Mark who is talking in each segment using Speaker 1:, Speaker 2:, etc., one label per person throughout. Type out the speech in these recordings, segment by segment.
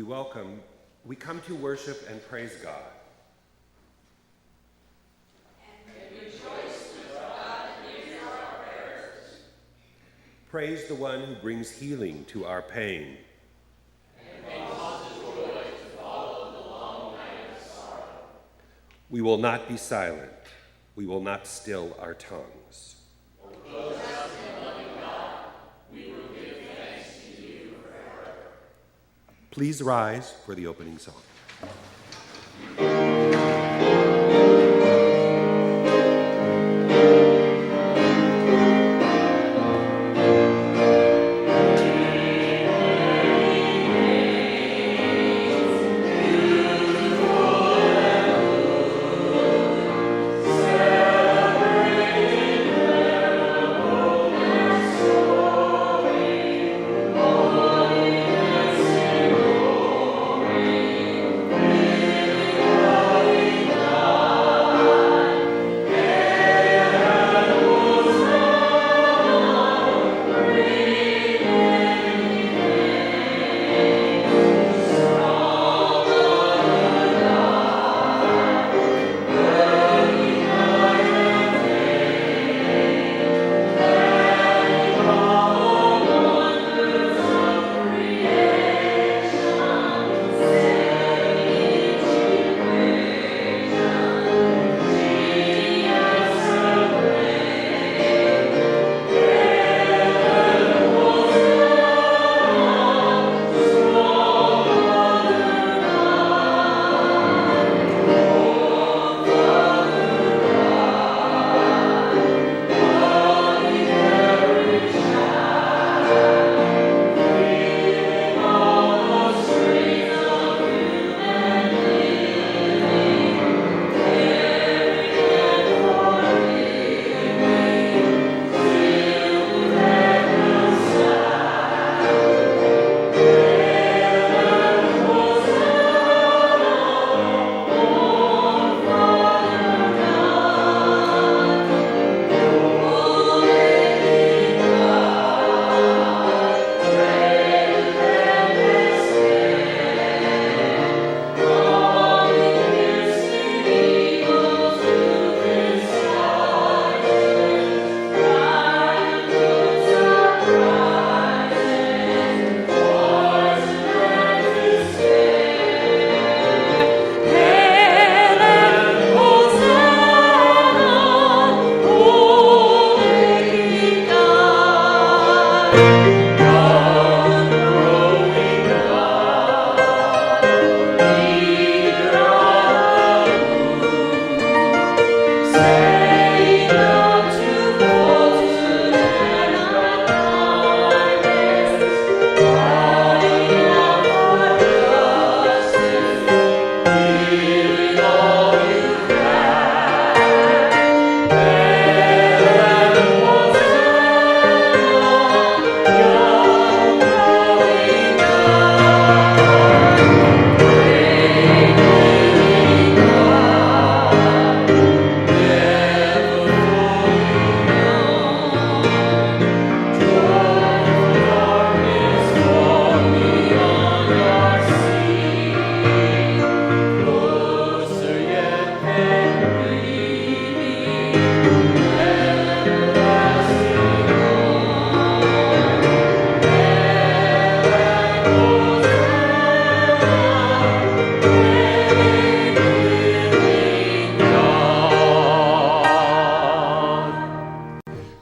Speaker 1: we come to worship and praise God.
Speaker 2: And rejoice with God and hears our prayers.
Speaker 1: Praise the one who brings healing to our pain.
Speaker 2: And causes joy to follow the long night of sorrow.
Speaker 1: We will not be silent. We will not still our tongues.
Speaker 2: O just and loving God, we will give thanks to you forever.
Speaker 1: Please rise for the opening song.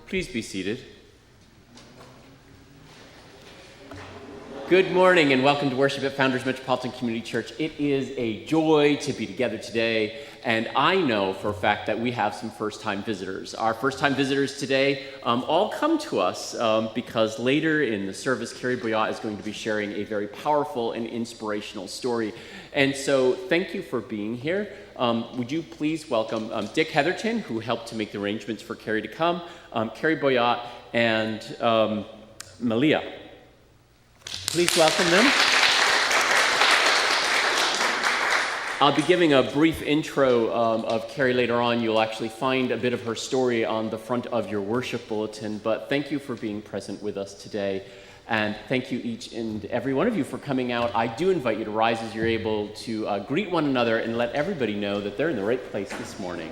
Speaker 3: Please be seated. Good morning and welcome to worship at Founders Metropolitan Community Church. It is a joy to be together today, and I know for a fact that we have some first-time visitors. Our first-time visitors today all come to us because later in the service, Carrie Boyat is going to be sharing a very powerful and inspirational story. And so thank you for being here. Would you please welcome Dick Heatherton, who helped to make the arrangements for Carrie to come, Carrie Boyat, and Malia. Please welcome them. I'll be giving a brief intro of Carrie later on. You'll actually find a bit of her story on the front of your worship bulletin, but thank you for being present with us today. And thank you each and every one of you for coming out. I do invite you to rise as you're able to greet one another and let everybody know that they're in the right place this morning.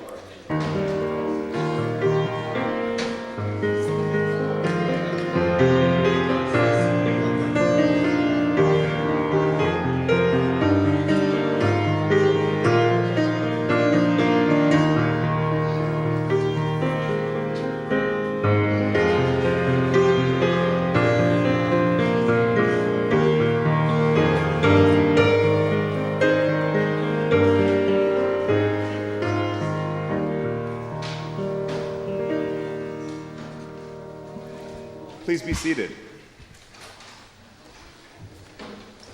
Speaker 4: Please be seated.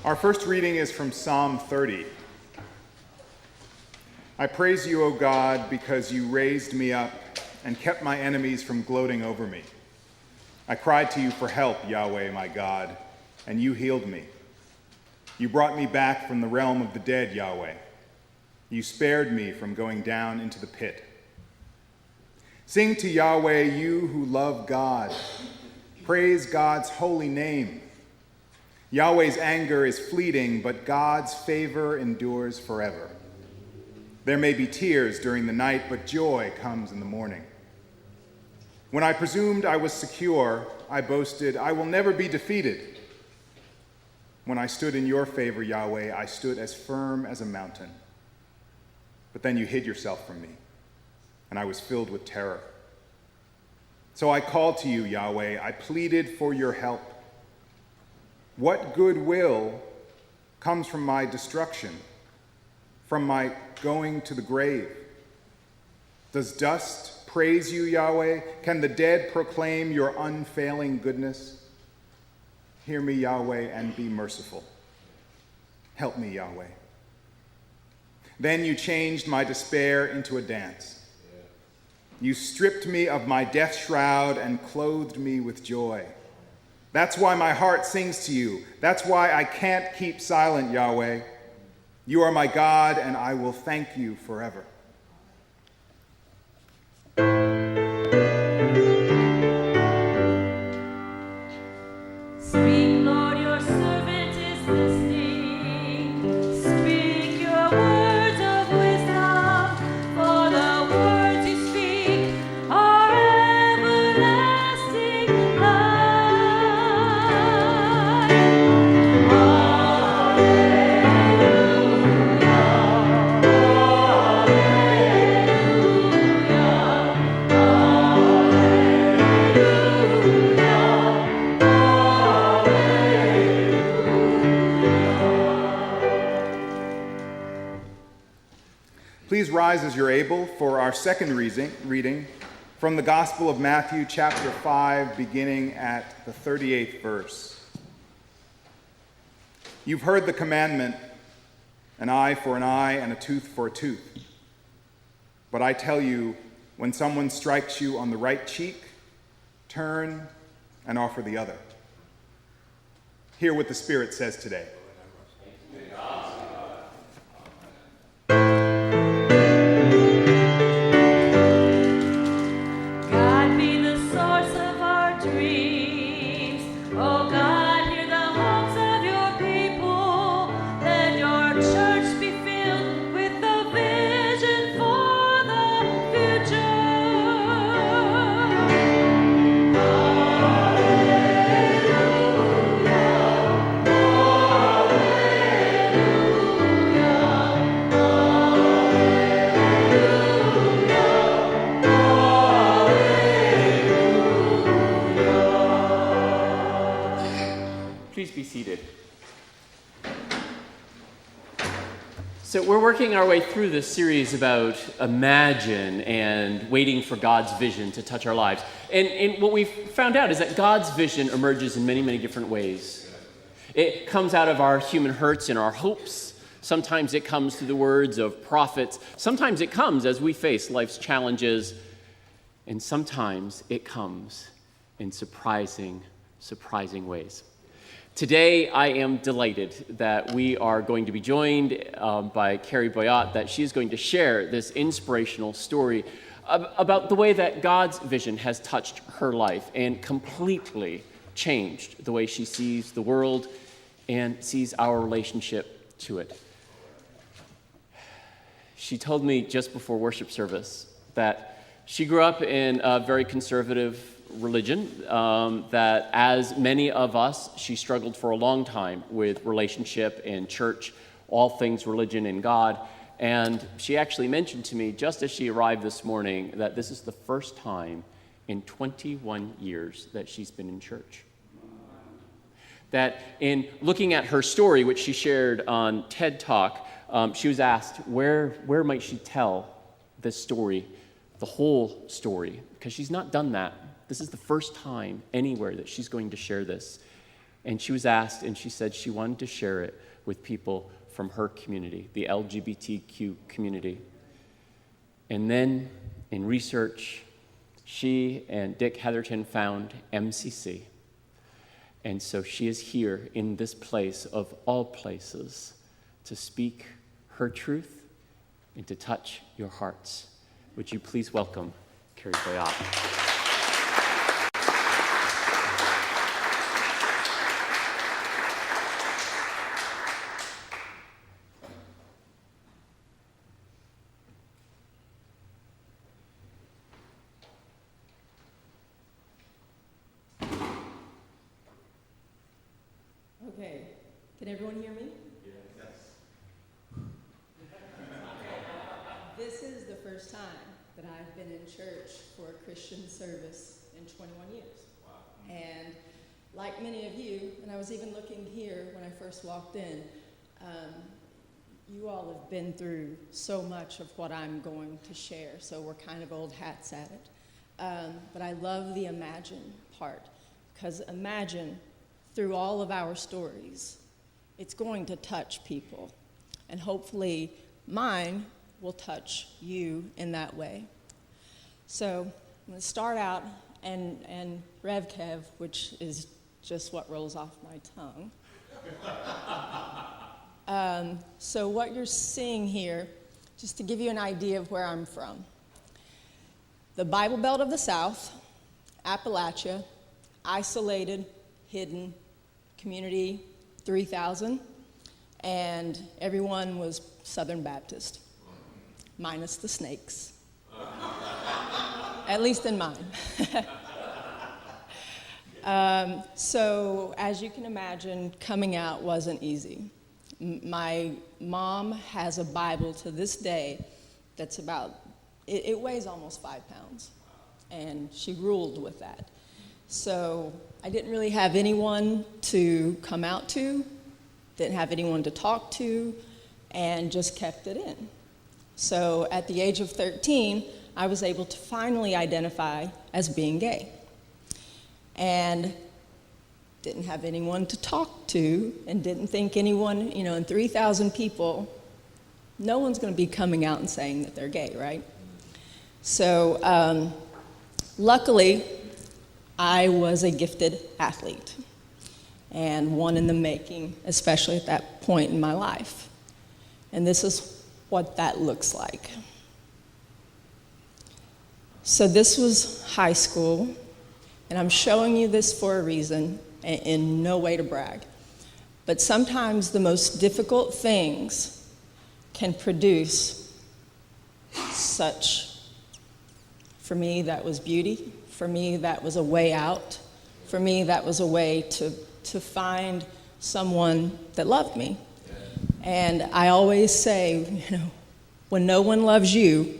Speaker 4: Our first reading is from Psalm 30. I praise you, O God, because you raised me up and kept my enemies from gloating over me. I cried to you for help, Yahweh, my God, and you healed me. You brought me back from the realm of the dead, Yahweh. You spared me from going down into the pit. Sing to Yahweh, you who love God. Praise God's holy name. Yahweh's anger is fleeting, but God's favor endures forever. There may be tears during the night, but joy comes in the morning. When I presumed I was secure, I boasted, I will never be defeated. When I stood in your favor, Yahweh, I stood as firm as a mountain. But then you hid yourself from me, and I was filled with terror. So I called to you, Yahweh. I pleaded for your help. What goodwill comes from my destruction, from my going to the grave? Does dust praise you, Yahweh? Can the dead proclaim your unfailing goodness? Hear me, Yahweh, and be merciful. Help me, Yahweh. Then you changed my despair into a dance. You stripped me of my death shroud and clothed me with joy. That's why my heart sings to you. That's why I can't keep silent, Yahweh. You are my God, and I will thank you forever.
Speaker 2: Speak, Lord, your servant is listening. Speak your words of wisdom, for the words you speak are everlasting life.
Speaker 4: Please rise as you're able for our second reading from the Gospel of Matthew, chapter 5, beginning at the 38th verse. You've heard the commandment, an eye for an eye and a tooth for a tooth. But I tell you, when someone strikes you on the right cheek, turn and offer the other. Hear what the Spirit says today.
Speaker 2: God be the source of our dreams. Oh God, hear the hopes of your people. Let your church be filled with the vision for the future.
Speaker 3: Please be seated. So we're working our way through this series about imagine and waiting for God's vision to touch our lives. And what we've found out is that God's vision emerges in many, many different ways. It comes out of our human hurts and our hopes. Sometimes it comes through the words of prophets. Sometimes it comes as we face life's challenges. And sometimes it comes in surprising ways. Today, I am delighted that we are going to be joined by Carrie Boyott, that she is going to share this inspirational story about the way that God's vision has touched her life and completely changed the way she sees the world and sees our relationship to it. She told me just before worship service that she grew up in a very conservative religion, that as many of us, she struggled for a long time with relationship and church, all things religion and God. And she actually mentioned to me just as she arrived this morning that this is the first time in 21 years that she's been in church. That in looking at her story, which she shared on TED Talk, she was asked where might she tell this story, the whole story, because she's not done that. This is the first time anywhere that she's going to share this. And she was asked, and she said she wanted to share it with people from her community, the LGBTQ community. And then in research, she and Dick Heatherton found MCC. And so she is here in this place of all places to speak her truth and to touch your hearts. Would you please welcome Carrie Boyott.
Speaker 5: Okay, can everyone hear me?
Speaker 4: Yes.
Speaker 5: This is the first time that I've been in church for a Christian service in 21 years. Wow. And like many of you, and I was even looking here when I first walked in, you all have been through so much of what I'm going to share, so we're kind of old hats at it. But I love the imagine part, because imagine through all of our stories, it's going to touch people. And hopefully mine will touch you in that way. So I'm going to start out, and Rev Kev, which is just what rolls off my tongue. So what you're seeing here, just to give you an idea of where I'm from. The Bible Belt of the South, Appalachia, isolated, hidden, community 3,000, and everyone was Southern Baptist, minus the snakes, at least in mine. So as you can imagine, coming out wasn't easy. My mom has a Bible to this day that's it weighs almost 5 pounds, and she ruled with that. So I didn't really have anyone to come out to, didn't have anyone to talk to, and just kept it in. So at the age of 13, I was able to finally identify as being gay. And didn't have anyone to talk to, and didn't think anyone, in 3,000 people, no one's going to be coming out and saying that they're gay, right? So luckily, I was a gifted athlete, and one in the making, especially at that point in my life. And this is what that looks like. So this was high school, and I'm showing you this for a reason, in no way to brag. But sometimes the most difficult things can produce such, for me, that was beauty. For me, that was a way out. For me, that was a way to find someone that loved me. And I always say, when no one loves you,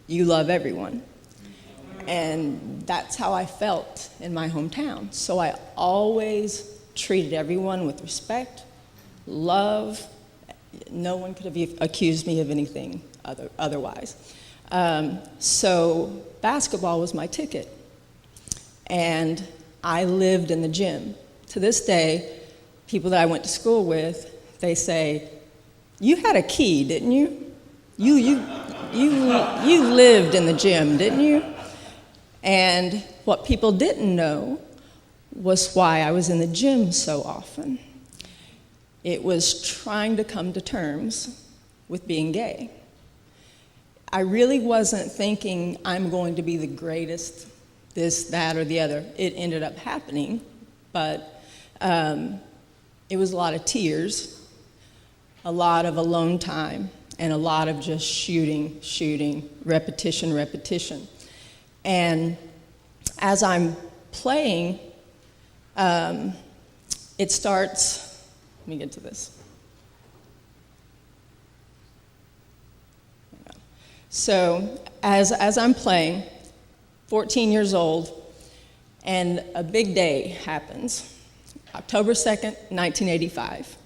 Speaker 5: you love everyone. And that's how I felt in my hometown. So I always treated everyone with respect, love. No one could have accused me of anything otherwise. So basketball was my ticket. And I lived in the gym. To this day, people that I went to school with, they say, "You had a key, didn't you? You lived in the gym, didn't you?" And what people didn't know was why I was in the gym so often. It was trying to come to terms with being gay. I really wasn't thinking I'm going to be the greatest, this, that, or the other. It ended up happening, but it was a lot of tears, a lot of alone time, and a lot of just shooting, repetition. And as I'm playing, it starts, let me get to this. So as I'm playing, 14 years old, and a big day happens, October 2nd, 1985.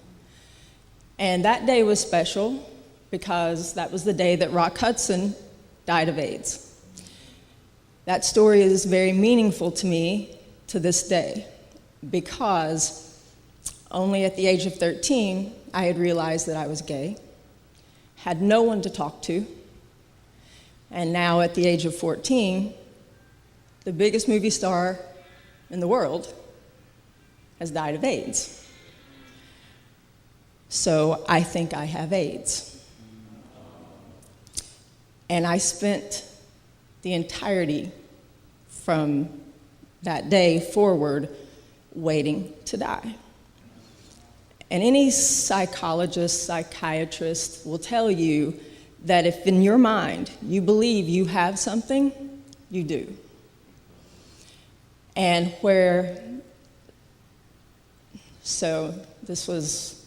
Speaker 5: And that day was special because that was the day that Rock Hudson died of AIDS. That story is very meaningful to me to this day because only at the age of 13, I had realized that I was gay, had no one to talk to, and now at the age of 14, the biggest movie star in the world has died of AIDS. So I think I have AIDS. And I spent the entirety from that day forward waiting to die. And any psychologist, psychiatrist will tell you that if in your mind you believe you have something, you do. And so this was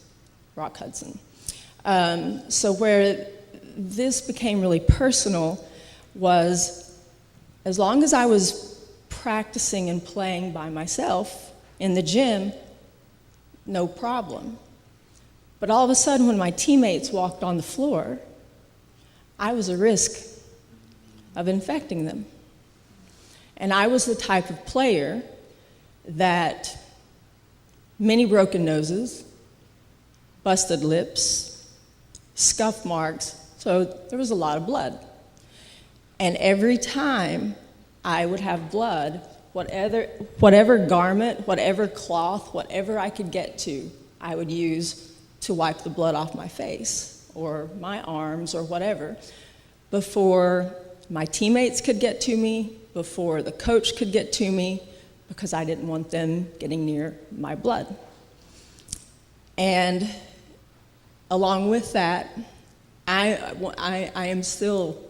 Speaker 5: Rock Hudson. So where this became really personal was as long as I was practicing and playing by myself in the gym, no problem. But all of a sudden when my teammates walked on the floor, I was a risk of infecting them. And I was the type of player that many broken noses, busted lips, scuff marks, so there was a lot of blood. And every time I would have blood, whatever garment, whatever cloth, whatever I could get to, I would use to wipe the blood off my face or my arms or whatever, before my teammates could get to me, before the coach could get to me, because I didn't want them getting near my blood. And along with that, I am still,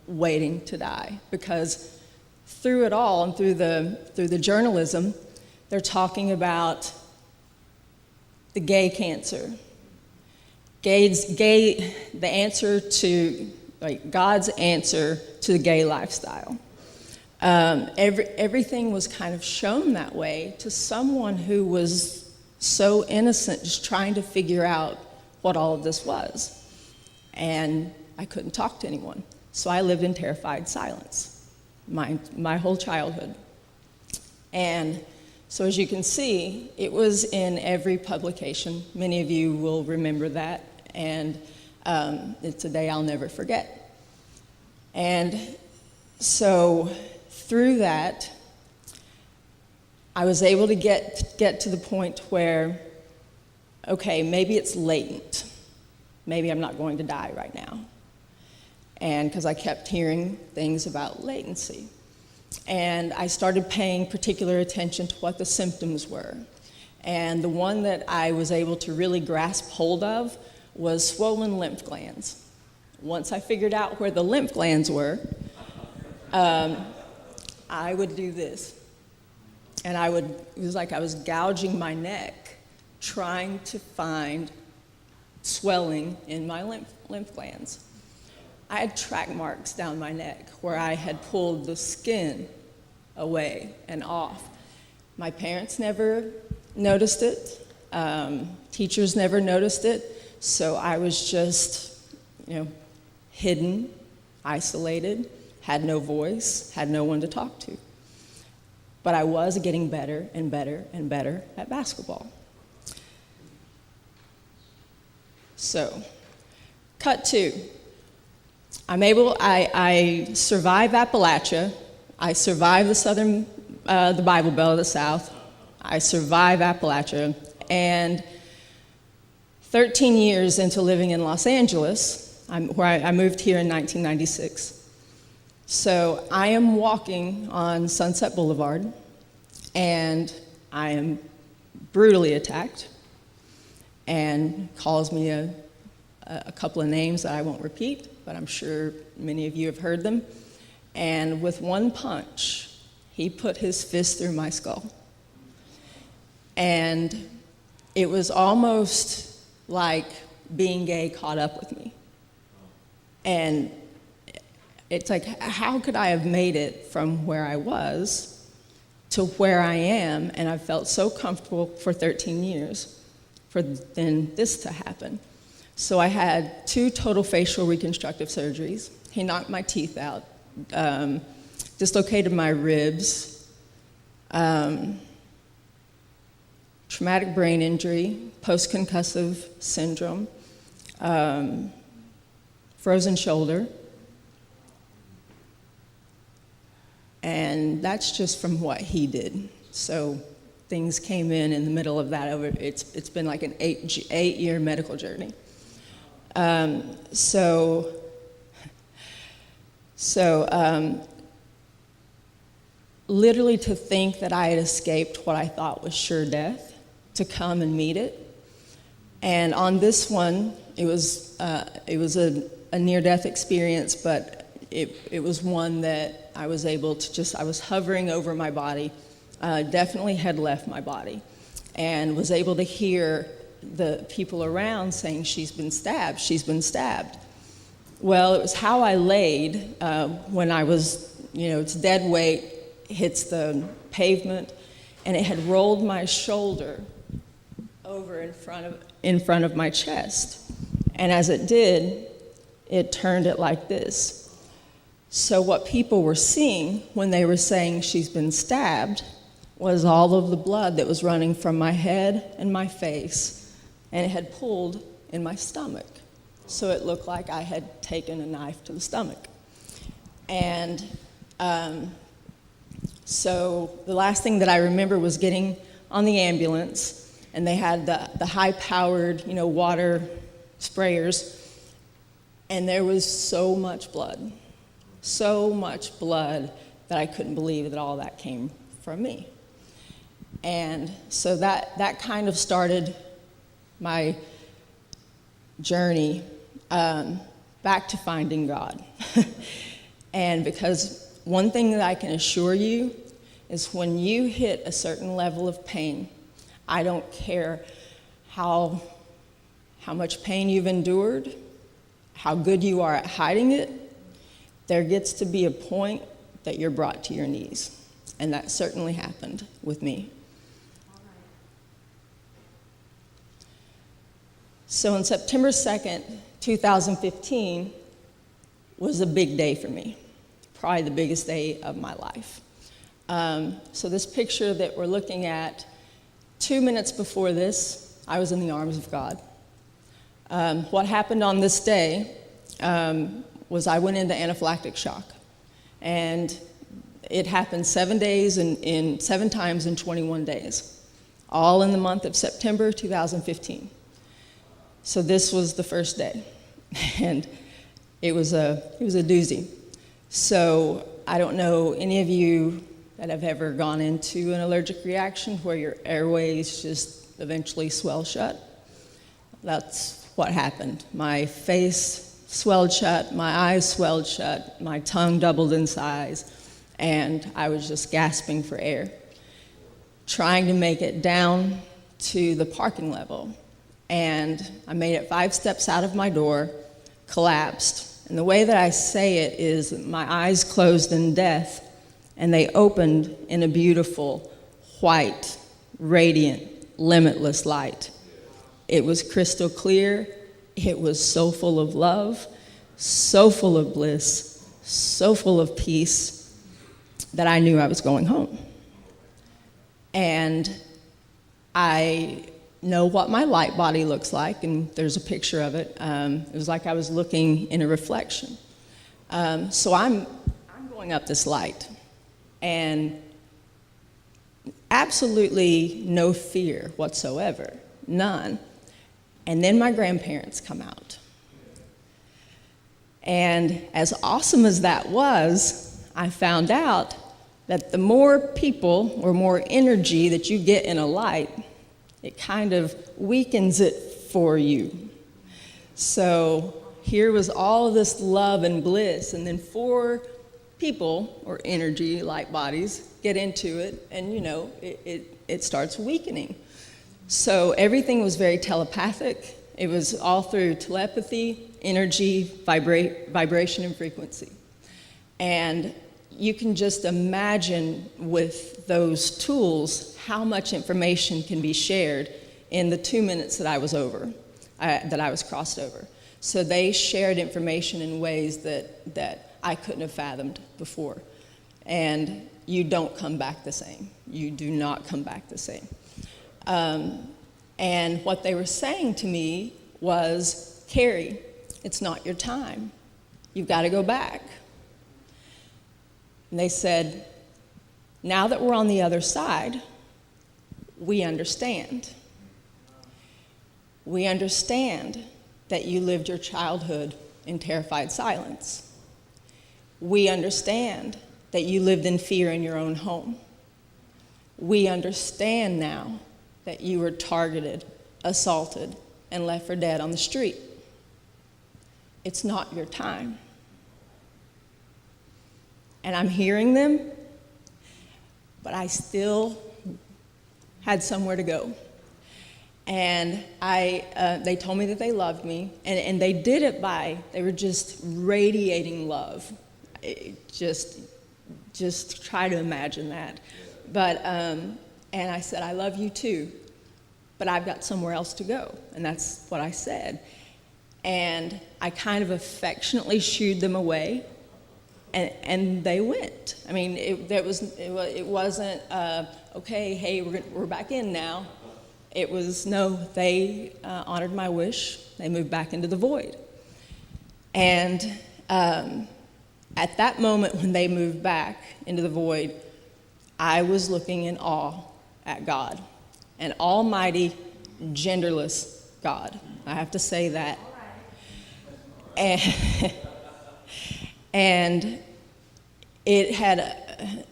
Speaker 5: waiting to die, because through it all and through the journalism, they're talking about the gay cancer. The answer to, God's answer to the gay lifestyle. Everything was kind of shown that way to someone who was so innocent, just trying to figure out what all of this was. And I couldn't talk to anyone. So I lived in terrified silence my whole childhood. And so as you can see, it was in every publication. Many of you will remember that. And it's a day I'll never forget. And so through that, I was able to get to the point where, okay, maybe it's latent. Maybe I'm not going to die right now. And because I kept hearing things about latency. And I started paying particular attention to what the symptoms were. And the one that I was able to really grasp hold of was swollen lymph glands. Once I figured out where the lymph glands were, I would do this. And it was like I was gouging my neck, trying to find swelling in my lymph glands. I had track marks down my neck where I had pulled the skin away and off. My parents never noticed it. Teachers never noticed it. So I was just, hidden, isolated, had no voice, had no one to talk to. But I was getting better and better and better at basketball. So, cut to. I survive Appalachia. I survive the Bible Belt of the South. I survive Appalachia. And 13 years into living in Los Angeles, where I moved here in 1996. So I am walking on Sunset Boulevard, and I am brutally attacked and calls me a couple of names that I won't repeat, but I'm sure many of you have heard them. And with one punch, he put his fist through my skull. And it was almost like being gay caught up with me. And it's like, how could I have made it from where I was to where I am? And I've felt so comfortable for 13 years for then this to happen. So I had 2 total facial reconstructive surgeries. He knocked my teeth out, dislocated my ribs, traumatic brain injury, post-concussive syndrome, frozen shoulder. And that's just from what he did. So things came in the middle of that. It's been like an 8-year medical journey. Literally to think that I had escaped what I thought was sure death, to come and meet it. And on this one, it was a near-death experience, but it was one that I was able to I was hovering over my body, definitely had left my body, and was able to hear the people around saying, she's been stabbed, she's been stabbed. Well, it was how I laid when I was, it's dead weight, hits the pavement, and it had rolled my shoulder over in front of my chest. And as it did, it turned it like this. So what people were seeing when they were saying she's been stabbed was all of the blood that was running from my head and my face, and it had pooled in my stomach. So it looked like I had taken a knife to the stomach. And so the last thing that I remember was getting on the ambulance, and they had the high-powered, water sprayers, and there was so much blood that I couldn't believe that all that came from me. And so that kind of started my journey back to finding God. And because one thing that I can assure you is when you hit a certain level of pain, I don't care how much pain you've endured, how good you are at hiding it, there gets to be a point that you're brought to your knees. And that certainly happened with me. So on September 2nd, 2015 was a big day for me, probably the biggest day of my life. So this picture that we're looking at, 2 minutes before this, I was in the arms of God. What happened on this day was I went into anaphylactic shock. And it happened 7 times in 21 days, all in the month of September 2015. So this was the first day, and it was a doozy. So I don't know any of you that have ever gone into an allergic reaction where your airways just eventually swell shut. That's what happened. My face swelled shut, my eyes swelled shut, my tongue doubled in size, and I was just gasping for air, trying to make it down to the parking level. And I made it 5 steps out of my door, collapsed. And the way that I say it is my eyes closed in death, and they opened in a beautiful, white, radiant, limitless light. It was crystal clear. It was so full of love, so full of bliss, so full of peace that I knew I was going home. And I know what my light body looks like, and there's a picture of it. It was like I was looking in a reflection. So I'm going up this light, and absolutely no fear whatsoever, none. And then my grandparents come out. And as awesome as that was, I found out that the more people or more energy that you get in a light, it kind of weakens it for you. So here was all of this love and bliss, and then 4 people or energy, light bodies, get into it, and it starts weakening. So everything was very telepathic. It was all through telepathy, energy, vibration, and frequency. And you can just imagine with those tools how much information can be shared in the 2 minutes that I was crossed over. So they shared information in ways that I couldn't have fathomed before. And you don't come back the same. You do not come back the same. And what they were saying to me was, Carrie, it's not your time. You've got to go back. And they said, now that we're on the other side, we understand. We understand that you lived your childhood in terrified silence. We understand that you lived in fear in your own home. We understand now that you were targeted, assaulted, and left for dead on the street. It's not your time. And I'm hearing them, but I still had somewhere to go. And they told me that they loved me, and they did it they were just radiating love. Just try to imagine that. But, and I said, I love you too, but I've got somewhere else to go. And that's what I said. And I kind of affectionately shooed them away, and they went. I mean, it wasn't, okay, hey, we're back in now. It was, no, they honored my wish. They moved back into the void. And at that moment when they moved back into the void, I was looking in awe at God, an almighty, genderless God. I have to say that. And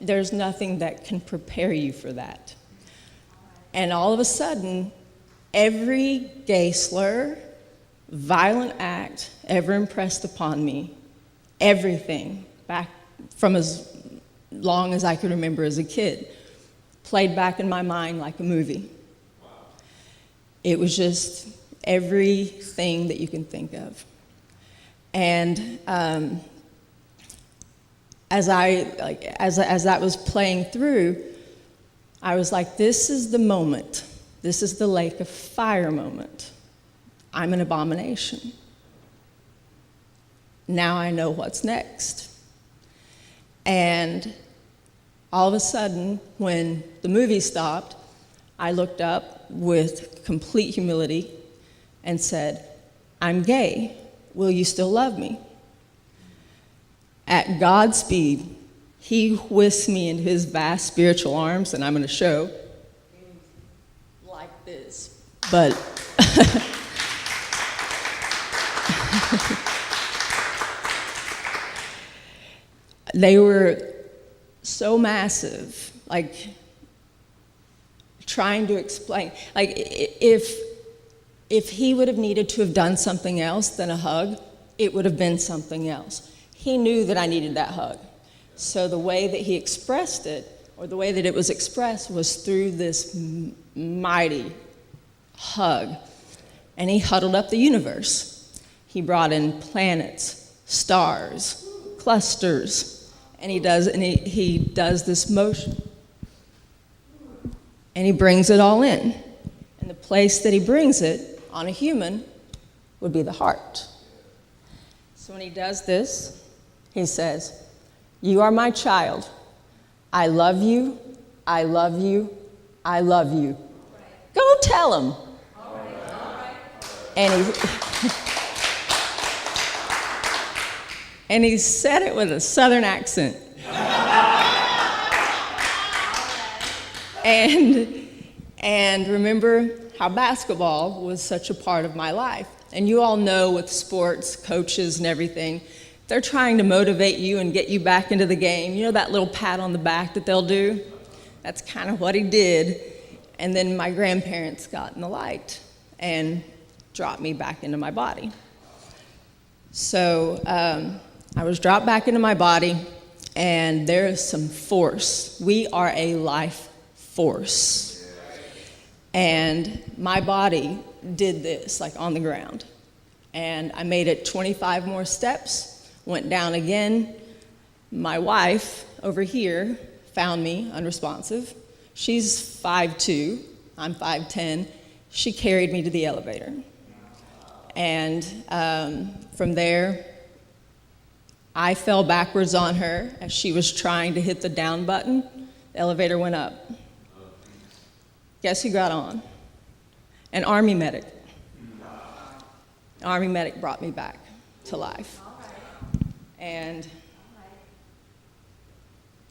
Speaker 5: there's nothing that can prepare you for that. And all of a sudden, every gay slur, violent act ever impressed upon me, everything, back from as long as I could remember as a kid, played back in my mind like a movie. Wow. It was just everything that you can think of. And as that was playing through, I was like, this is the moment. This is the lake of fire moment. I'm an abomination. Now I know what's next. And all of a sudden, when the movie stopped, I looked up with complete humility and said, I'm gay. Will you still love me? At God's speed, he whisks me into his vast spiritual arms, and I'm going to show like this. But they were so massive, like trying to explain. Like if he would have needed to have done something else than a hug, it would have been something else. He knew that I needed that hug. So the way that he expressed it, or the way that it was expressed, was through this mighty hug. And he huddled up the universe. He brought in planets, stars, clusters, and he does this motion. And he brings it all in. And the place that he brings it on a human would be the heart. So when he does this, he says, you are my child. I love you. I love you. I love you. Go tell him. And he said it with a southern accent. And remember how basketball was such a part of my life. And you all know with sports, coaches and everything, they're trying to motivate you and get you back into the game. You know that little pat on the back that they'll do? That's kind of what he did. And then my grandparents got in the light and dropped me back into my body. So I was dropped back into my body, and there is some force. We are a life force. And my body did this, like on the ground. And I made it 25 more steps, went down again. My wife over here found me unresponsive. She's 5'2", I'm 5'10". She carried me to the elevator. And from there, I fell backwards on her as she was trying to hit the down button. The elevator went up. Guess who got on? An Army medic. An Army medic brought me back to life. And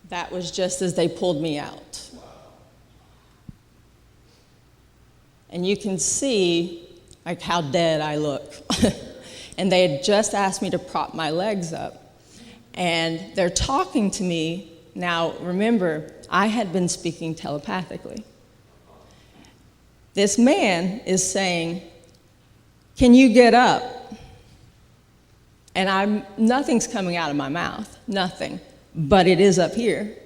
Speaker 5: that was just as they pulled me out. And you can see like how dead I look. And they had just asked me to prop my legs up. And they're talking to me. Now, remember, I had been speaking telepathically. This man is saying, "Can you get up?" And nothing's coming out of my mouth, nothing, but it is up here.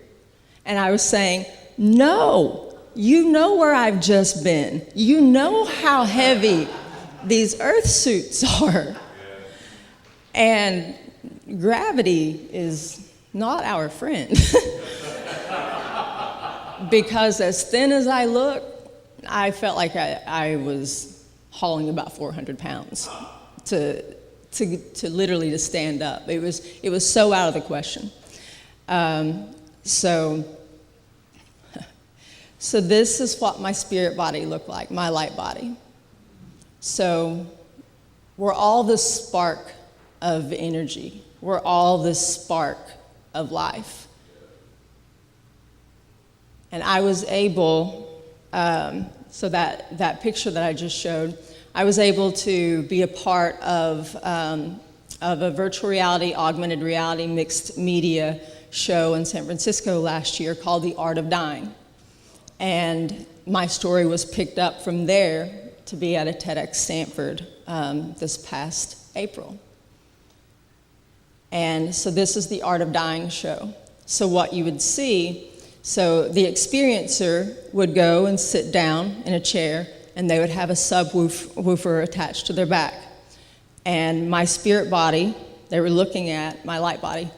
Speaker 5: And I was saying, "No, you know where I've just been. You know how heavy these earth suits are. And gravity is not our friend." Because as thin as I look, I felt like I was hauling about 400 pounds to literally to stand up. It was so out of the question. So this is what my spirit body looked like, my light body. So we're all this spark of energy. We're all this spark of life. And I was able, so that picture that I just showed, I was able to be a part of a virtual reality, augmented reality, mixed media show in San Francisco last year called The Art of Dying. And my story was picked up from there to be at a TEDx Stanford this past April. And so this is the Art of Dying show. So what you would see, so the experiencer would go and sit down in a chair, and they would have a subwoofer attached to their back. And my spirit body, they were looking at my light body,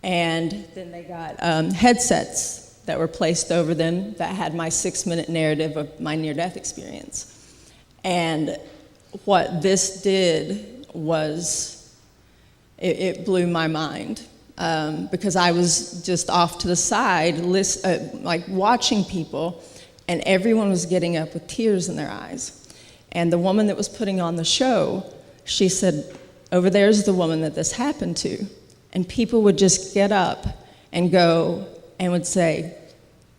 Speaker 5: and then they got headsets that were placed over them that had my 6-minute narrative of my near-death experience. And what this did was, it blew my mind, because I was just off to the side, like watching people, and everyone was getting up with tears in their eyes. And the woman that was putting on the show, she said, "Over there's the woman that this happened to." And people would just get up and go and would say,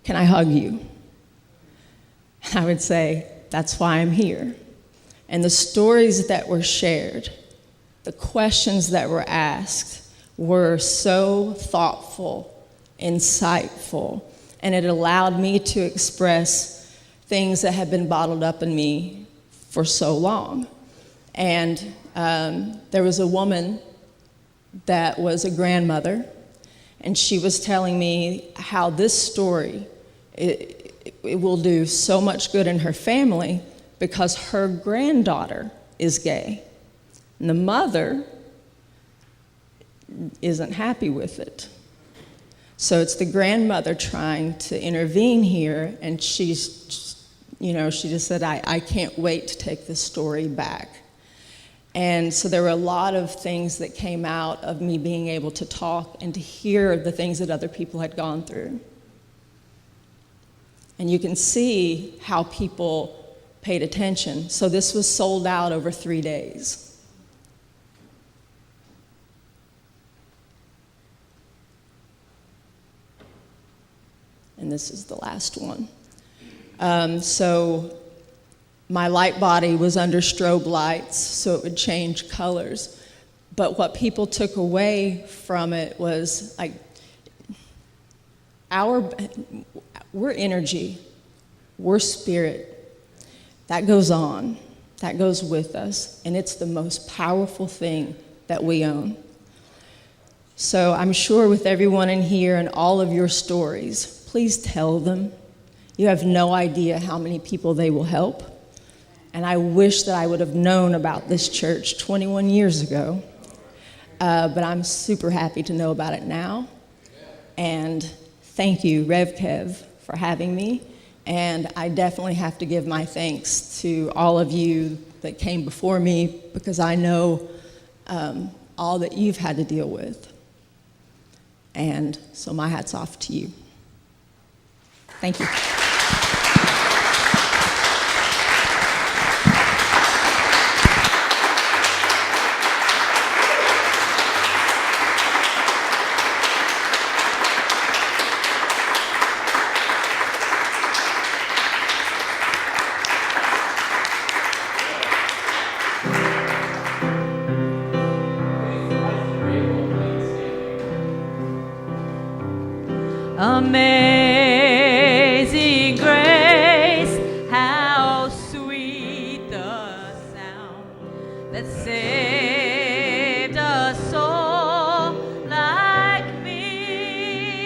Speaker 5: "Can I hug you?" And I would say, "That's why I'm here." And the stories that were shared, the questions that were asked were so thoughtful, insightful, and it allowed me to express things that had been bottled up in me for so long. And there was a woman that was a grandmother, and she was telling me how this story, it will do so much good in her family because her granddaughter is gay. And the mother isn't happy with it. So it's the grandmother trying to intervene here, and she just said, I can't wait to take this story back. And so there were a lot of things that came out of me being able to talk and to hear the things that other people had gone through. And you can see how people paid attention. So this was sold out over 3 days. And this is the last one. So my light body was under strobe lights, so it would change colors. But what people took away from it was like, we're energy, we're spirit. That goes on, that goes with us, and it's the most powerful thing that we own. So I'm sure with everyone in here and all of your stories, please tell them. You have no idea how many people they will help. And I wish that I would have known about this church 21 years ago. But I'm super happy to know about it now. And thank you, Rev Kev, for having me. And I definitely have to give my thanks to all of you that came before me, because I know all that you've had to deal with. And so my hat's off to you. Thank you.
Speaker 2: Amazing grace, how sweet the sound that saved a soul like me.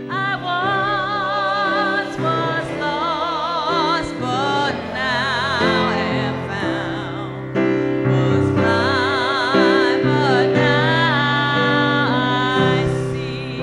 Speaker 2: I once was lost, but now am found. Was blind, but now I see.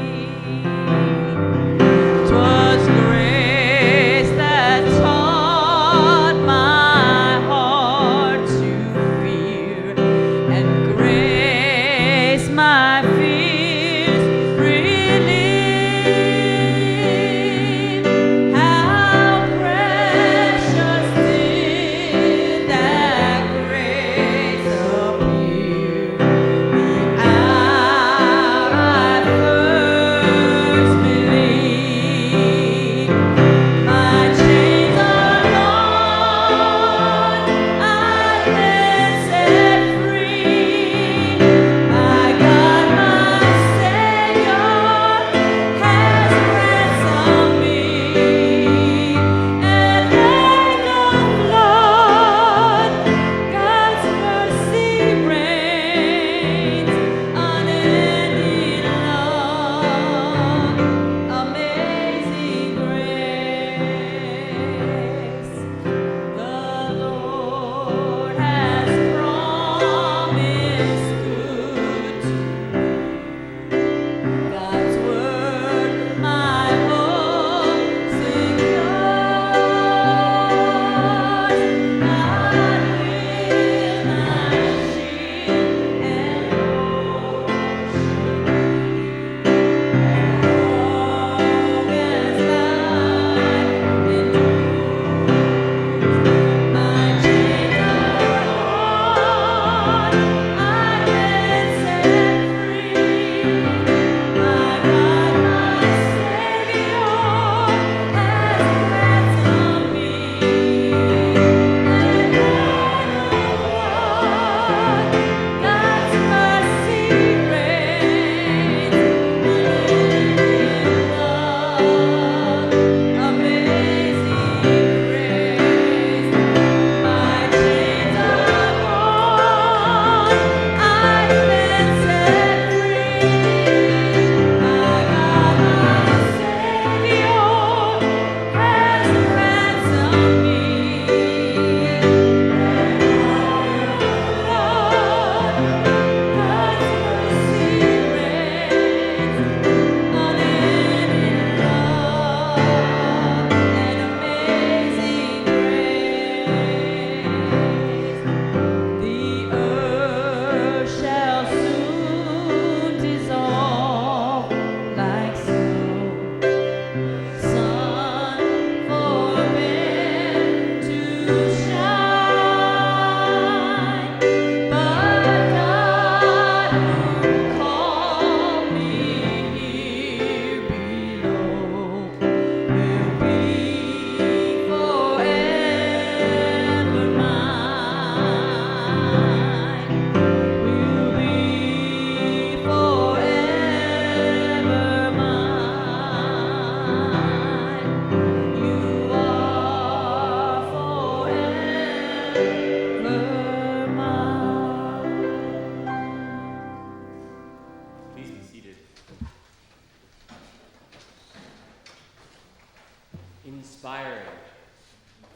Speaker 3: inspiring.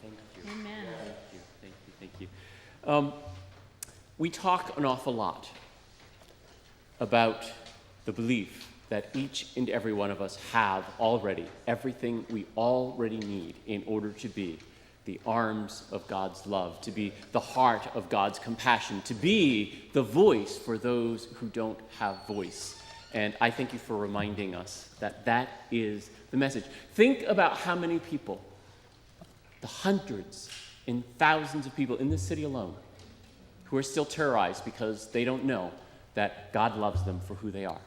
Speaker 3: Thank you.
Speaker 2: Amen.
Speaker 3: Thank you. We talk an awful lot about the belief that each and every one of us have already everything we already need in order to be the arms of God's love, to be the heart of God's compassion, to be the voice for those who don't have voice. And I thank you for reminding us that that is the message. Think about how many people, the hundreds and thousands of people in this city alone, who are still terrorized because they don't know that God loves them for who they are.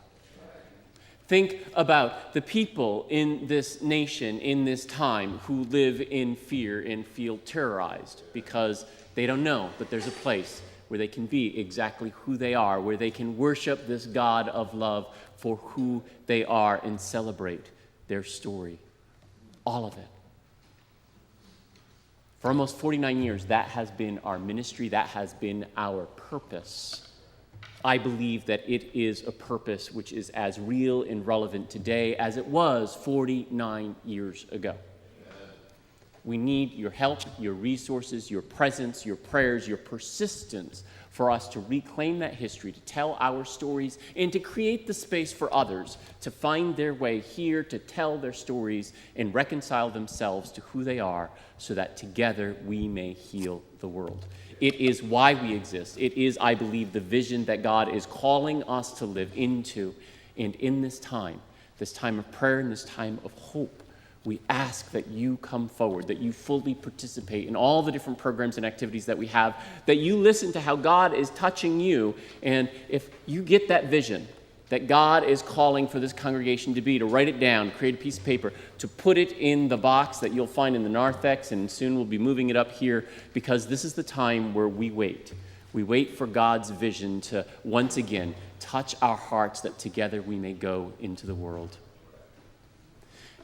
Speaker 3: Think about the people in this nation, in this time, who live in fear and feel terrorized because they don't know that there's a place where they can be exactly who they are, where they can worship this God of love for who they are and celebrate their story. All of it. For almost 49 years, that has been our ministry, that has been our purpose. I believe that it is a purpose which is as real and relevant today as it was 49 years ago. We need your help, your resources, your presence, your prayers, your persistence for us to reclaim that history, to tell our stories, and to create the space for others to find their way here, to tell their stories and reconcile themselves to who they are so that together we may heal the world. It is why we exist. It is, I believe, the vision that God is calling us to live into. And in this time of prayer and this time of hope, we ask that you come forward, that you fully participate in all the different programs and activities that we have, that you listen to how God is touching you. And if you get that vision that God is calling for this congregation to be, to write it down, create a piece of paper, to put it in the box that you'll find in the narthex, and soon we'll be moving it up here, because this is the time where we wait. We wait for God's vision to once again touch our hearts, that together we may go into the world.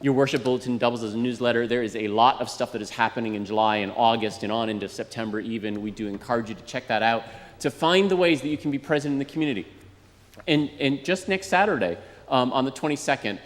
Speaker 3: Your worship bulletin doubles as a newsletter. There is a lot of stuff that is happening in July and August and on into September even. We do encourage you to check that out, to find the ways that you can be present in the community. And just next Saturday, on the 22nd,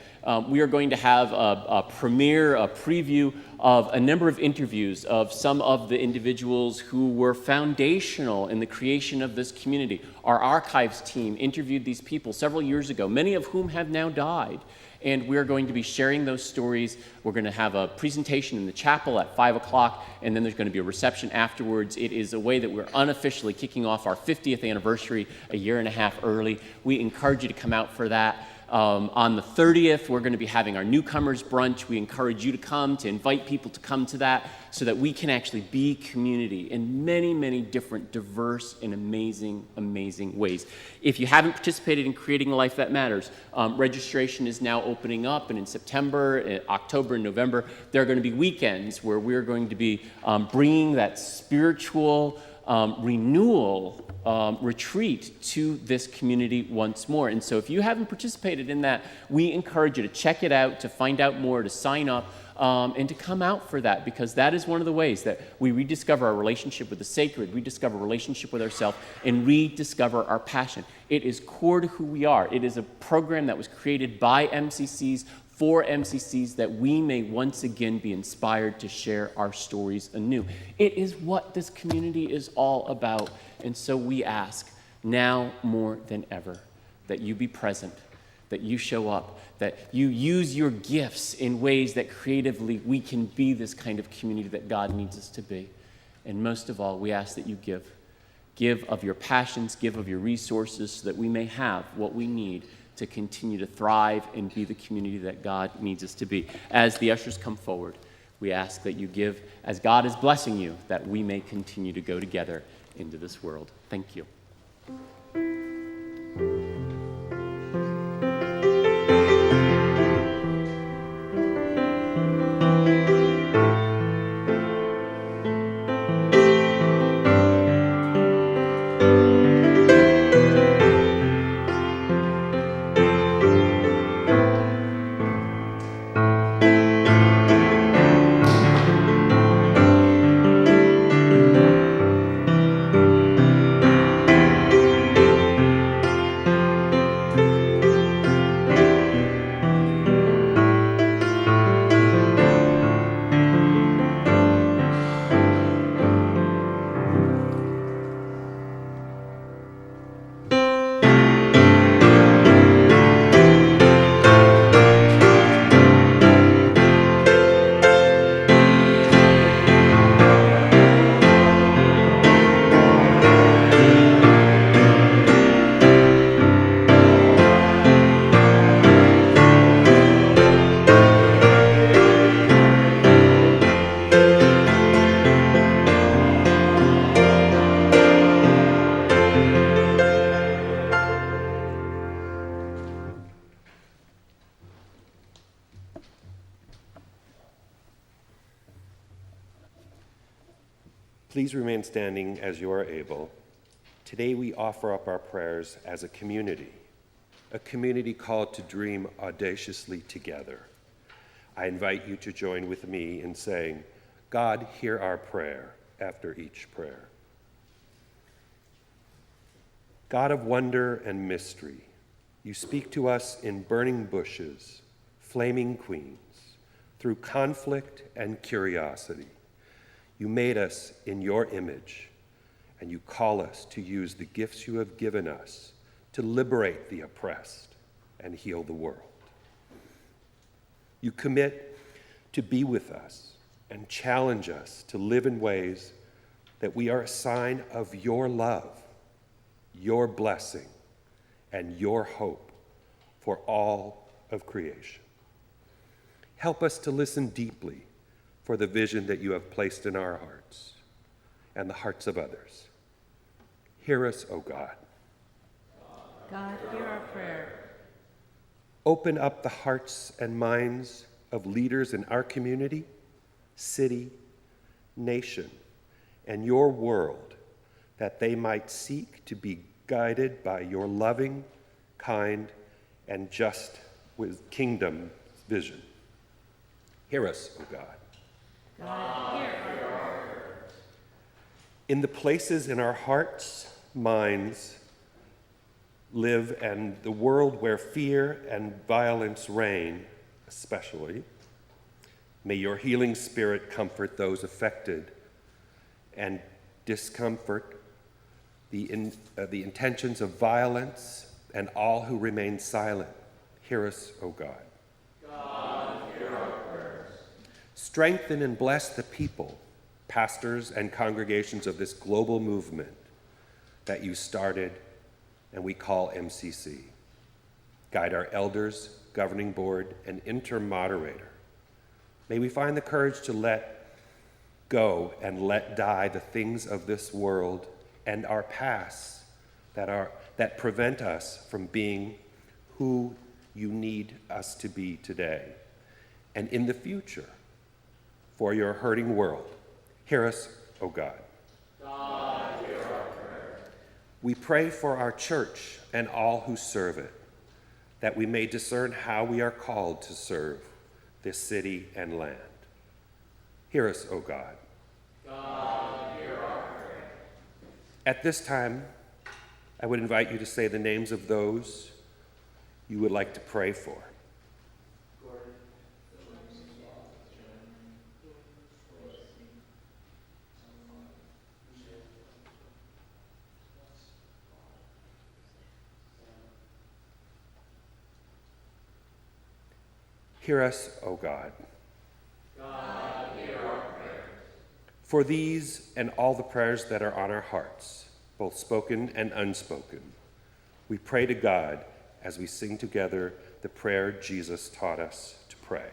Speaker 3: we are going to have a premiere, a preview of a number of interviews of some of the individuals who were foundational in the creation of this community. Our archives team interviewed these people several years ago, many of whom have now died. And we're going to be sharing those stories. We're going to have a presentation in the chapel at 5 o'clock, and then there's going to be a reception afterwards. It is a way that we're unofficially kicking off our 50th anniversary a year and a half early. We encourage you to come out for that. On the 30th, we're going to be having our newcomers brunch. We encourage you to come, to invite people to come to that, so that we can actually be community in many, many different, diverse, and amazing, amazing ways. If you haven't participated in Creating a Life That Matters, registration is now opening up, and in September, October, and November, there are going to be weekends where we're going to be bringing that spiritual renewal retreat to this community once more. And so if you haven't participated in that, we encourage you to check it out, to find out more, to sign up, and to come out for that, because that is one of the ways that we rediscover our relationship with the sacred, rediscover relationship with ourselves, and rediscover our passion. It is core to who we are. It is a program that was created by MCCs for MCCs, that we may once again be inspired to share our stories anew. It is what this community is all about. And so we ask, now more than ever, that you be present, that you show up, that you use your gifts in ways that creatively we can be this kind of community that God needs us to be. And most of all, we ask that you give. Give of your passions, give of your resources, so that we may have what we need to continue to thrive and be the community that God needs us to be. As the ushers come forward, we ask that you give, as God is blessing you, that we may continue to go together into this world. Thank you.
Speaker 1: Please remain standing as you are able. Today we offer up our prayers as a community called to dream audaciously together. I invite you to join with me in saying, God, hear our prayer after each prayer. God of wonder and mystery, you speak to us in burning bushes, flaming queens, through conflict and curiosity. You made us in your image, and you call us to use the gifts you have given us to liberate the oppressed and heal the world. You commit to be with us and challenge us to live in ways that we are a sign of your love, your blessing, and your hope for all of creation. Help us to listen deeply for the vision that you have placed in our hearts and the hearts of others. Hear us, O God.
Speaker 2: God, hear our prayer.
Speaker 1: Open up the hearts and minds of leaders in our community, city, nation, and your world, that they might seek to be guided by your loving, kind, and just with kingdom vision. Hear us, O God.
Speaker 2: God, hear our prayer.
Speaker 1: In the places in our hearts, minds, live and the world where fear and violence reign, especially, may your healing spirit comfort those affected and discomfort the intentions of violence and all who remain silent. Hear us, O God.
Speaker 3: God, hear our prayers.
Speaker 1: Strengthen and bless the people, pastors and congregations of this global movement that you started and we call MCC. Guide our elders, governing board, and intermoderator. May we find the courage to let go and let die the things of this world and our pasts that prevent us from being who you need us to be today and in the future for your hurting world. Hear us, O God.
Speaker 3: God, hear our prayer.
Speaker 1: We pray for our church and all who serve it, that we may discern how we are called to serve this city and land. Hear us, O God.
Speaker 3: God, hear our prayer.
Speaker 1: At this time, I would invite you to say the names of those you would like to pray for. Hear us, O God.
Speaker 3: God, hear our prayer.
Speaker 1: For these and all the prayers that are on our hearts, both spoken and unspoken, we pray to God as we sing together the prayer Jesus taught us to pray.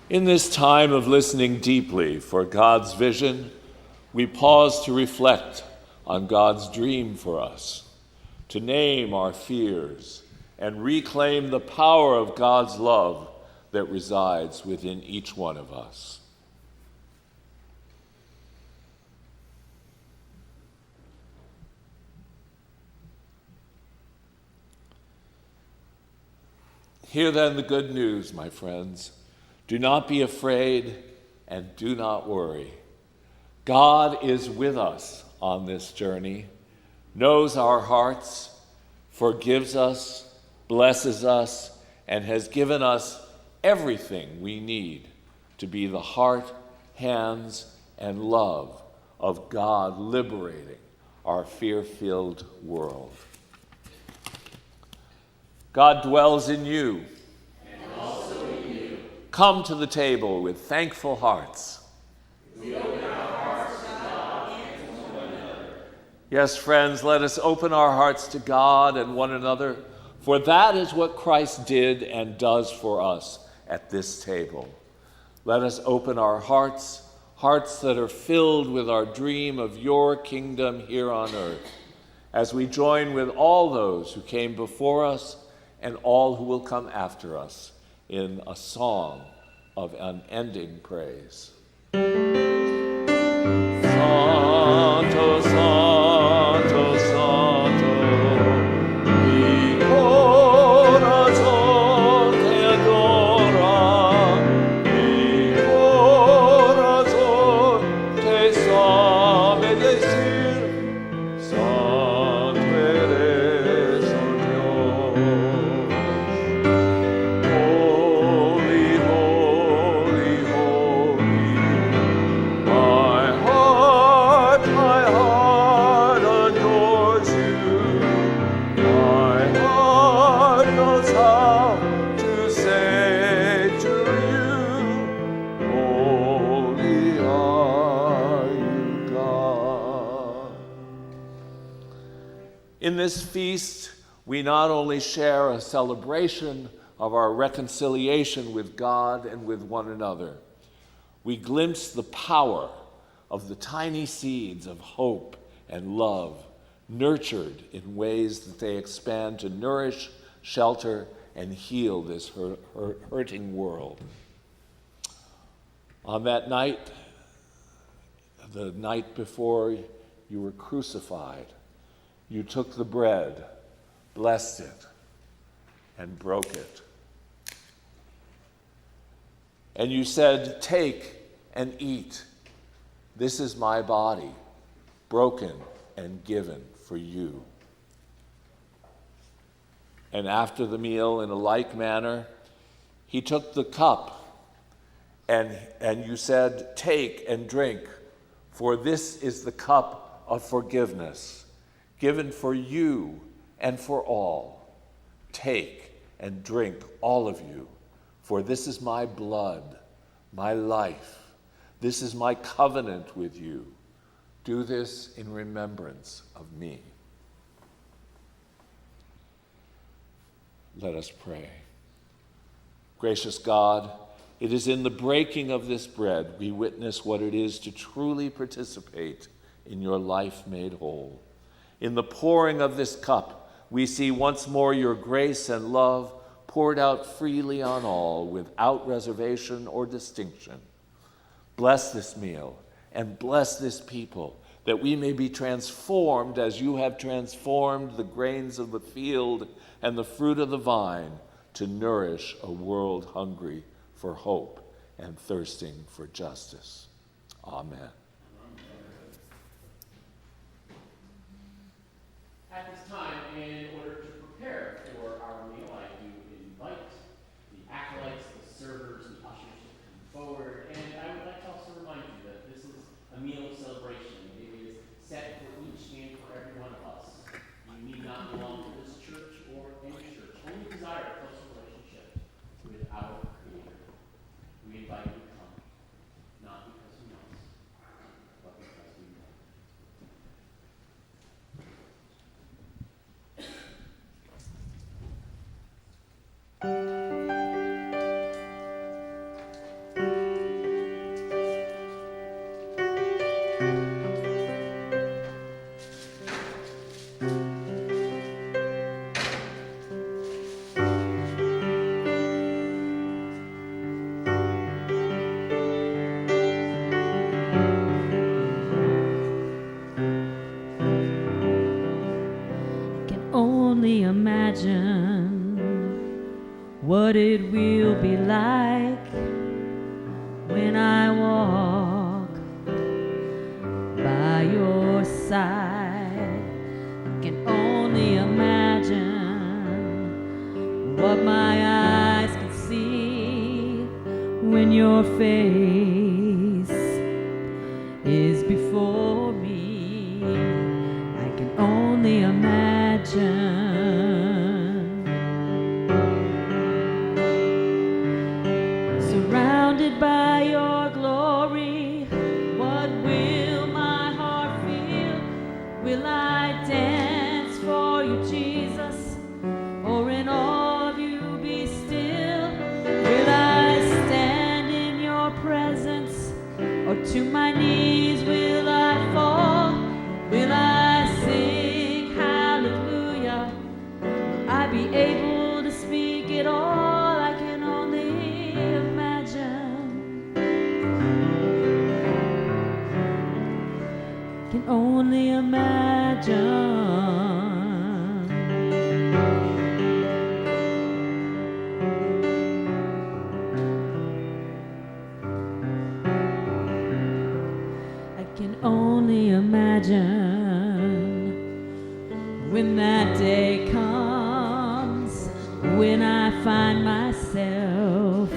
Speaker 6: In this time of listening deeply for God's vision, we pause to reflect on God's dream for us, to name our fears and reclaim the power of God's love that resides within each one of us. Hear then the good news, my friends. Do not be afraid and do not worry. God is with us on this journey, knows our hearts, forgives us, blesses us, and has given us everything we need to be the heart, hands, and love of God liberating our fear-filled world. God dwells in you.
Speaker 3: And also in you.
Speaker 6: Come to the table with thankful hearts.
Speaker 3: We open our hearts to God and to one another.
Speaker 6: Yes, friends, let us open our hearts to God and one another, for that is what Christ did and does for us at this table. Let us open our hearts, hearts that are filled with our dream of your kingdom here on earth, as we join with all those who came before us and all who will come after us in a song of unending praise. Santo, Santo, Santo, mi corazón te adora, mi corazón te sabe decir, Santo eres, oh Dios. Holy, holy, holy, my heart adores you. My heart knows how to say to you, holy are you, God. In this feast, we not only share a celebration of our reconciliation with God and with one another, we glimpse the power of the tiny seeds of hope and love, nurtured in ways that they expand to nourish, shelter, and heal this hurting world. On that night, the night before you were crucified, you took the bread, blessed it, and broke it. And you said, "Take and eat. This is my body, broken and given for you." And after the meal, in a like manner, he took the cup, and you said, "Take and drink, for this is the cup of forgiveness, given for you and for all. Take and drink, all of you, for this is my blood, my life. This is my covenant with you. Do this in remembrance of me." Let us pray. Gracious God, it is in the breaking of this bread we witness what it is to truly participate in your life made whole. In the pouring of this cup, we see once more your grace and love poured out freely on all, without reservation or distinction. Bless this meal and bless this people, that we may be transformed as you have transformed the grains of the field and the fruit of the vine to nourish a world hungry for hope and thirsting for justice. Amen.
Speaker 3: At this time, in order to prepare for our meal, I do invite the acolytes, the servers, the ushers to come forward. And I would like to also remind you that this is a meal of celebration. It is set for each and for every one of us. You need not belong to this church or any church, only desire a closer relationship with our Creator. We invite you to come, not because we must, but because we know.
Speaker 2: what it will be like when I walk by your side. I can only imagine what my eyes can see when your face is before me. I can only imagine. Surrounded by your glory, what will my heart feel? Will I dance for you, Jesus, or in awe of you be still? Will I stand in your presence, or to my knees will I fall? Will I sing hallelujah? Will I be able to speak it all? I can only imagine. Can only imagine. I can only imagine when that day comes, when I find myself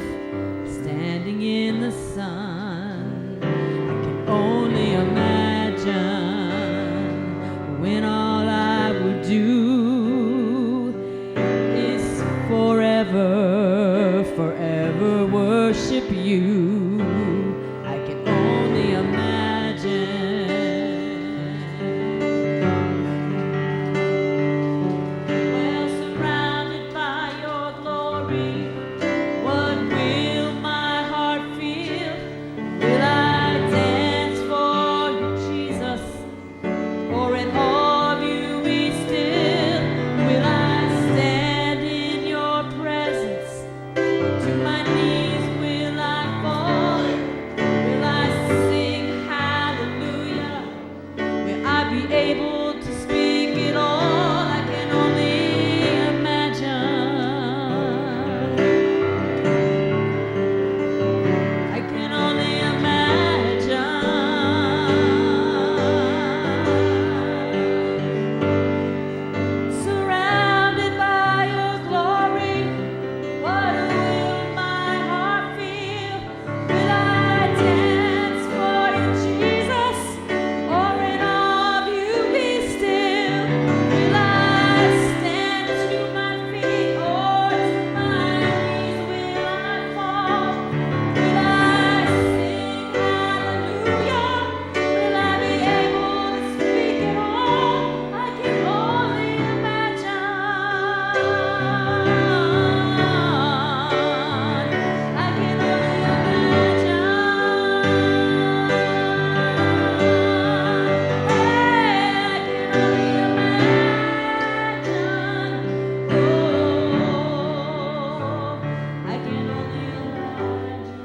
Speaker 2: standing in the sun. I can only imagine when all I would do is forever, forever worship you. I can only imagine. Well, surrounded by your glory, what will my heart feel? Will I dance for you, Jesus, or in awe of you be still? Will I stand in your presence? To my knees will I fall? Will I sing hallelujah? Will I be able to speak it all? I can only imagine. I can only imagine. Surrounded by your glory, what will my heart feel? Will I dance for you, Jesus, or in awe of you be still? Will I stand to my feet, or to my knees will I fall? Will I sing hallelujah? Will I be able to speak it all? I can only imagine. I can only imagine. I can only imagine.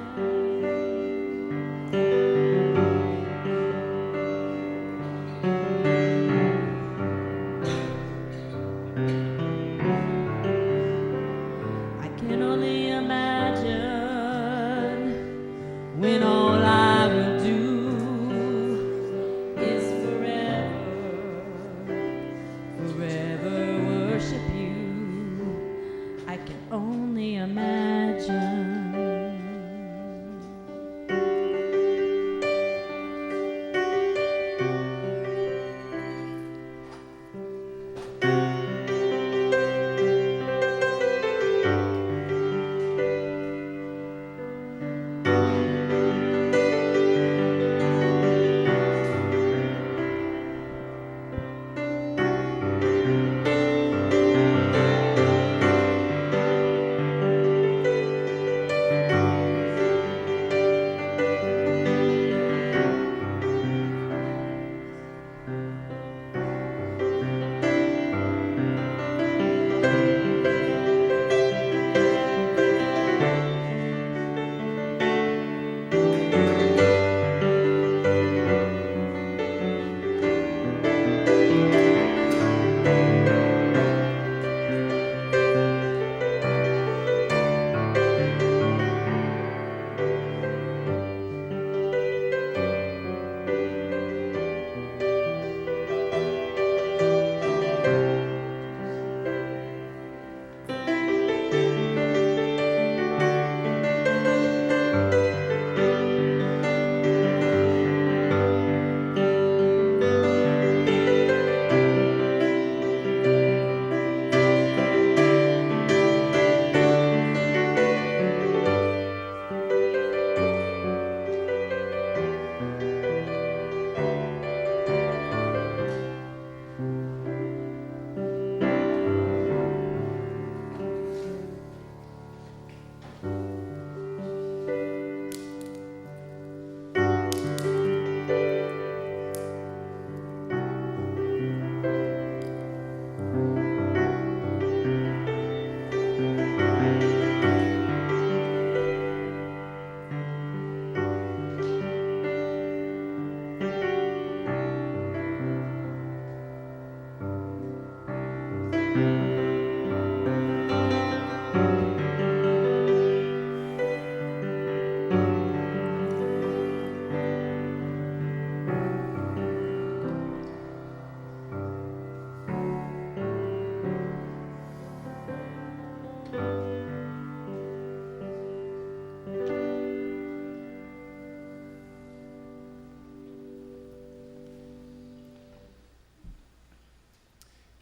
Speaker 2: I can only imagine when all I will do is forever, forever worship you. I can only imagine.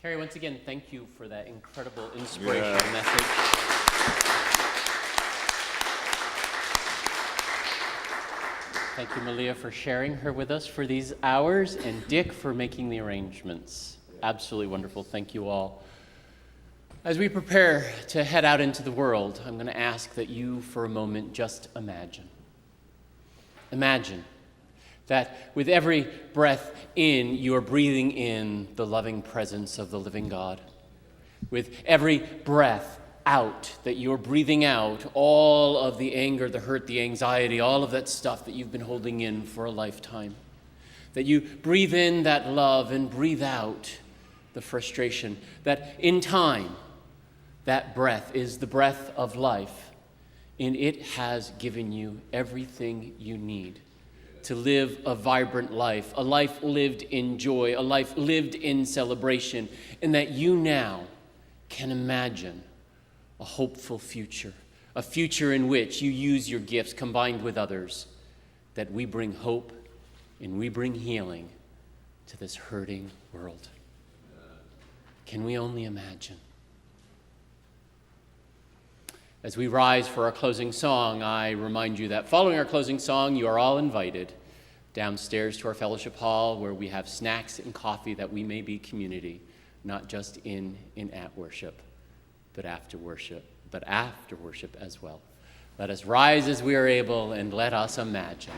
Speaker 3: Carrie, once again, thank you for that incredible inspirational message. Thank you, Malia, for sharing her with us for these hours, and Dick for making the arrangements. Absolutely wonderful. Thank you all. As we prepare to head out into the world, I'm going to ask that you, for a moment, just imagine. Imagine that with every breath in, you are breathing in the loving presence of the living God. With every breath out, that you're breathing out all of the anger, the hurt, the anxiety, all of that stuff that you've been holding in for a lifetime. That you breathe in that love and breathe out the frustration. That in time, that breath is the breath of life, and it has given you everything you need to live a vibrant life, a life lived in joy, a life lived in celebration, and that you now can imagine a hopeful future, a future in which you use your gifts combined with others, that we bring hope and we bring healing to this hurting world. Can we only imagine? As we rise for our closing song, I remind you that following our closing song, you are all invited downstairs to our fellowship hall, where we have snacks and coffee, that we may be community, not just in and at worship, but after worship as well. Let us rise as we are able, and let us imagine.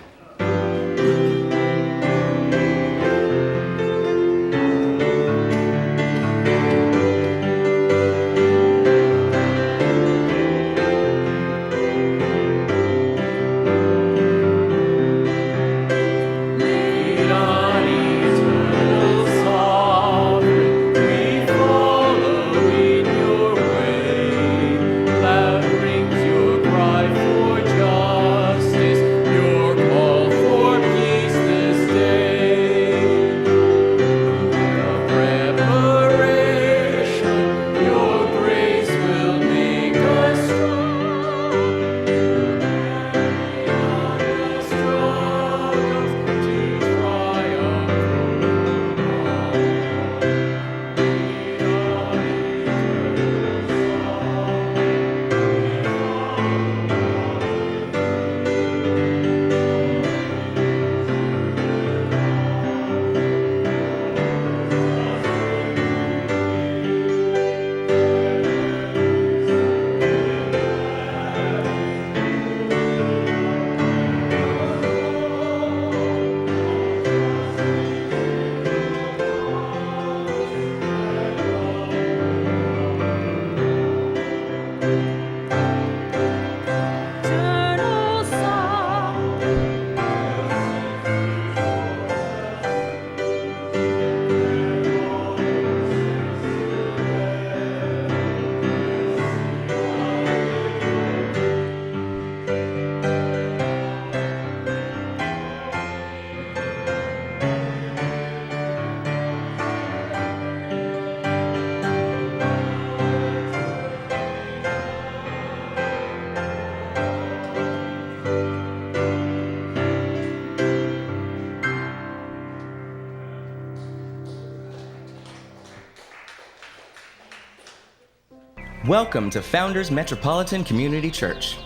Speaker 7: Welcome to Founders Metropolitan Community Church.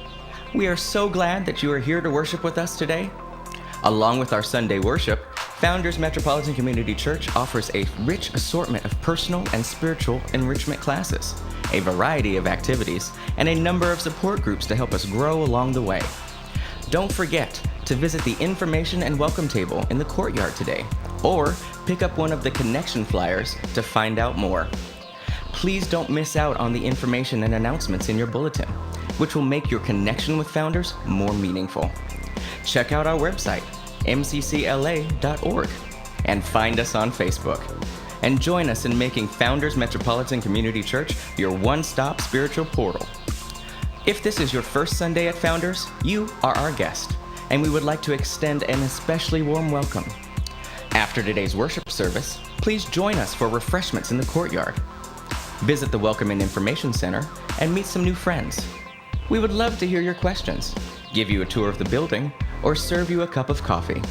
Speaker 7: We are so glad that you are here to worship with us today. Along with our Sunday worship, Founders Metropolitan Community Church offers a rich assortment of personal and spiritual enrichment classes, a variety of activities, and a number of support groups to help us grow along the way. Don't forget to visit the information and welcome table in the courtyard today, or pick up one of the connection flyers to find out more. Please don't miss out on the information and announcements in your bulletin, which will make your connection with Founders more meaningful. Check out our website, mccla.org, and find us on Facebook. And join us in making Founders Metropolitan Community Church your one-stop spiritual portal. If this is your first Sunday at Founders, you are our guest, and we would like to extend an especially warm welcome. After today's worship service, please join us for refreshments in the courtyard. Visit the Welcome and Information Center and meet some new friends. We would love to hear your questions, give you a tour of the building, or serve you a cup of coffee.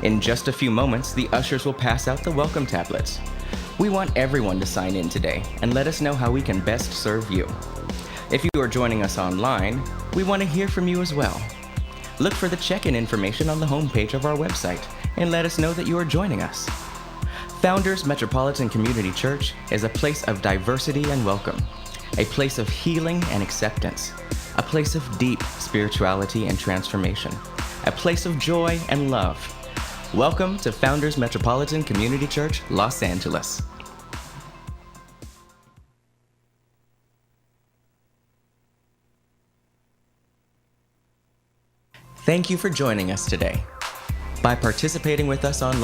Speaker 7: In just a few moments, the ushers will pass out the welcome tablets. We want everyone to sign in today and let us know how we can best serve you. If you are joining us online, we want to hear from you as well. Look for the check-in information on the homepage of our website and let us know that you are joining us. Founders Metropolitan Community Church is a place of diversity and welcome, a place of healing and acceptance, a place of deep spirituality and transformation, a place of joy and love. Welcome to Founders Metropolitan Community Church, Los Angeles. Thank you for joining us today. By participating with us online,